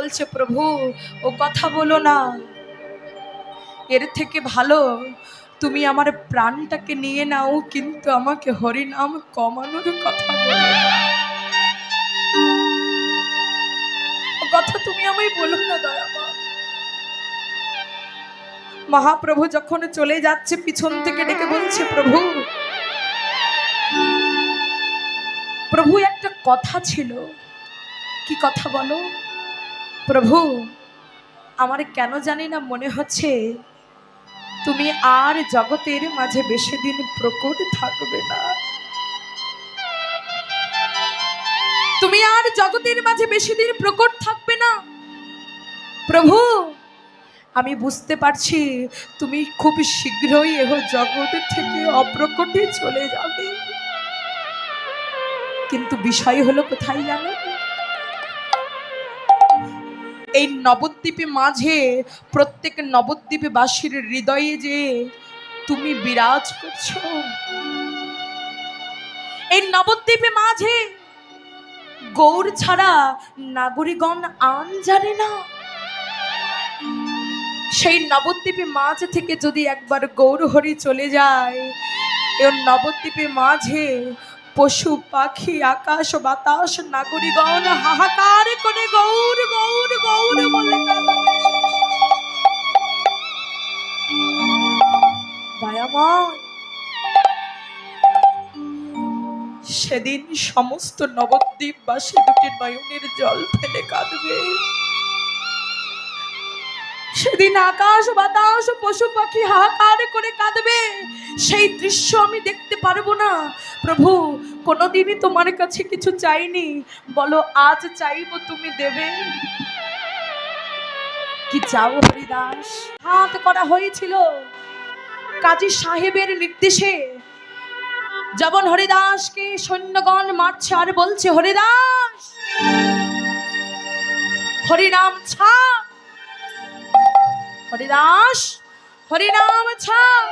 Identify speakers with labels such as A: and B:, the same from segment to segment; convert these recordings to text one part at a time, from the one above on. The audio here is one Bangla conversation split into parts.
A: বলছে, প্রভু ও কথা বলো না, এর থেকে ভালো তুমি আমার প্রাণটাকে নিয়ে নাও, কিন্তু আমাকে হরিনাম কমানোর কথা বলো না। ও কথা তুমি আমায় বলো না দয়াময়। মহাপ্রভু যখন চলে যাচ্ছে, পিছন থেকে ডেকে বলছে, প্রভু প্রভু একটা কথা ছিল। কি কথা বলো? প্রভু আমার কেন জানি না মনে হচ্ছে তুমি আর জগতের মাঝে বেশি দিন প্রকট থাকবে না। তুমি আর জগতের মাঝে বেশি দিন প্রকট থাকবে না। প্রভু আমি বুঝতে পারছি তুমি খুব শীঘ্রই এহ জগৎ থেকে অপ্রকটে চলে যাবে, কিন্তু বিষয় হলো কোথায় জানো? এই নবদ্বীপে মাঝে প্রত্যেক নবদ্বীপে বাসীর হৃদয়ে যে তুমি বিরাজ করছো, এই নবদ্বীপে মাঝে গৌর ছাড়া নাগরিকগণ আন জানে না। সেই নবদ্বীপে মাঝ থেকে যদি একবার গৌর হরি চলে যায়, এই নবদ্বীপে মাঝে পশু পাখি আকাশ বাতাস নাগরিকগণ হাহাকার করে গৌর গৌর গৌর বলে দয়াময়। সেদিন সমস্ত নবদ্বীপবাসী দুটি নয়নের জল ফেলে কাঁদবে। সেদিন আকাশ বাতাস পশু পাখি হাহাকার করে কাঁদবে। সেই দৃশ্য আমি দেখতে পারবো না। প্রভু কোনোদিনই তোমার কাছে কিছু চাইনি, বলো আজ চাইবো তুমি দেবে। কি চাও হরিদাস? হাত করা হয়েছিল কাজী সাহেবের নির্দেশে। যখন হরিদাসকে সৈন্যগণ মারছে আর বলছে, হরিদাস হরিনাম ছাড়, হরিদাস হরিনাম ছাড়,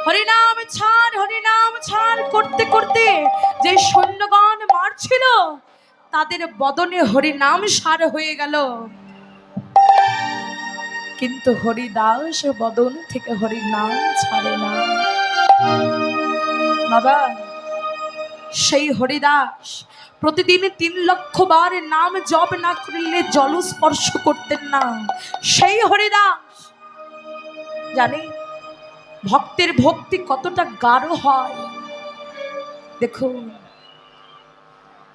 A: হরিনাম ছাড়, হরিনাম ছাড় করতে করতে যে সৈন্যগণ মারছিল তাদের বদনে হরিনাম সার হয়ে গেল, কিন্তু হরিদাস বদন থেকে হরিনাম ছাড়ে না। বাবা সেই হরিদাস প্রতিদিন 3 লক্ষ বার নাম জপ না করলে জল স্পর্শ করতেন না। সেই হরিদাস জানে ভক্তের ভক্তি কতটা গাঢ় হয়। দেখুন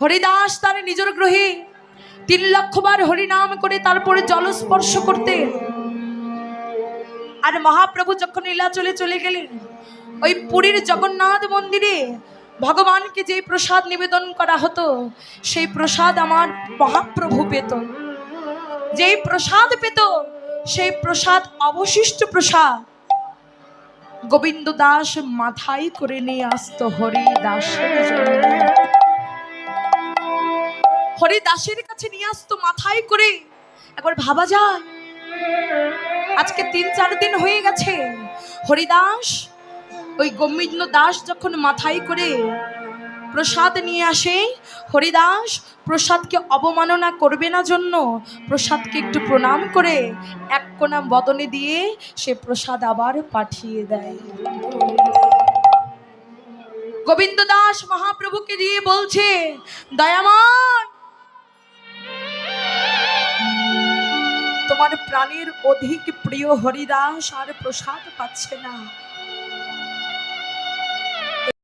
A: হরিদাস তার নিজের গ্রহে 3 লক্ষ বার হরিনাম করে তারপরে জল স্পর্শ করতেন। আর মহাপ্রভু যখন নীলাচলে চলে গেলেন, ওই পুরীর জগন্নাথ মন্দিরে ভগবানকে যে প্রসাদ নিবেদন করা হতো, সেই প্রসাদ আমার মহাপ্রভু পেত। যেই প্রসাদ পেত সেই প্রসাদ অবশিষ্ট প্রসাদ গোবিন্দ দাস মাথায় করে নিয়ে আসতো হরিদাসের জন্য। হরিদাসের কাছে নিয়ে আসতো মাথায় করে। একবার ভাবা যায়, আজকে 3-4 দিন হয়ে গেছে হরিদাস ওই গোবিন্দ দাস যখন মাথায় করে প্রসাদ নিয়ে আসে, হরিদাস প্রসাদকে অবমাননা করবে না জন্য প্রসাদকে একটু প্রণাম করে এক কোনা বদনে দিয়ে সে প্রসাদ আবার পাঠিয়ে দেয়। গোবিন্দ দাস মহাপ্রভুকে দিয়ে বলছে, দয়াময় তোমার প্রাণের অধিক প্রিয় হরিদাস আর প্রসাদ পাচ্ছে না,